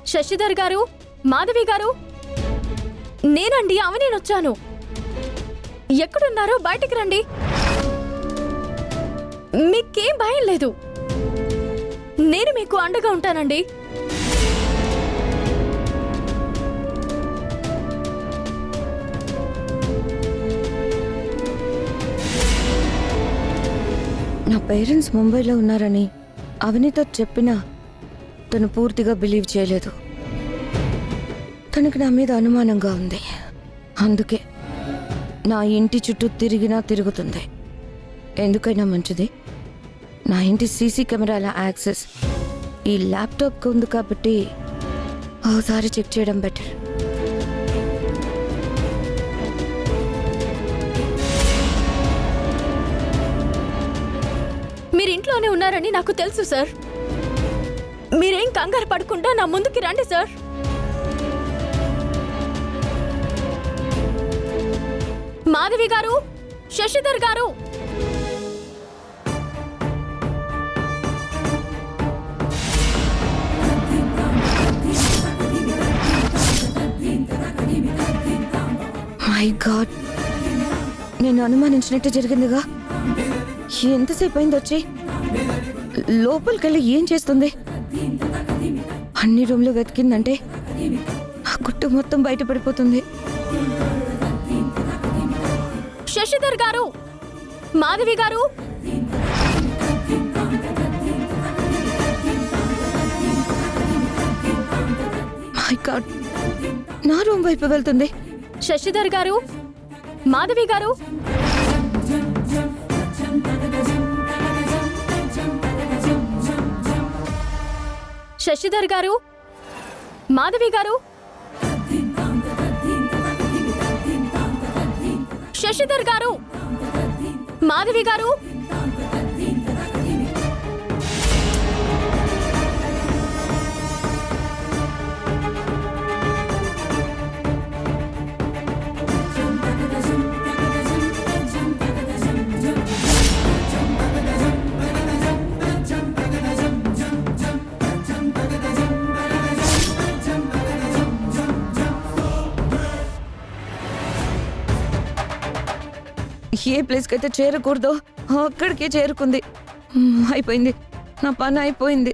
శశిధర్ గారు, మాధవి గారు, నేనండి అవనేనొచ్చాను. ఎక్కడున్నారో బయటికి రండి. మీకేం భయం లేదు, నేను మీకు అండగా ఉంటానండి. నా పేరెంట్స్ ముంబైలో ఉన్నారని అవనితో చెప్పినా తను పూర్తిగా బిలీవ్ చేయలేదు. తనకి నా మీద అనుమానంగా ఉంది. అందుకే నా ఇంటి చుట్టూ తిరిగినా తిరుగుతుంది. ఎందుకైనా మంచిది, నా ఇంటి సీసీ కెమెరాల యాక్సెస్ ఈ ల్యాప్టాప్కి ఉంది కాబట్టి ఒకసారి చెక్ చేయడం బెటర్. మీరింట్లోనే ఉన్నారని నాకు తెలుసు సార్. మీరేం కంగారు పడకుండా నా ముందుకి రండి సార్. మాధవి గారు, శశిధర్ గారు, మై గాడ్, నేను అనుమానించినట్టు జరిగిందిగా. ఎంతసేపు అయింది వచ్చి? లోపలికెళ్ళి ఏం చేస్తుంది? అన్ని రూమ్లు వెతికిందంటే ఆ గుట్టు మొత్తం బయటపడిపోతుంది. శశిధర్ గారు, మాధవి గారు, మై గాడ్, నా రూమ్ వైపు వెళ్తుంది. శశిధర్ గారు, మాధవి గారు, శశిధర్ గారు, మాధవి గారు, శశిధర్ గారు, మాధవి గారు, ఏ ప్లేస్కి అయితే చేరకూడదో అక్కడికే చేరుకుంది. అయిపోయింది, నా పని అయిపోయింది.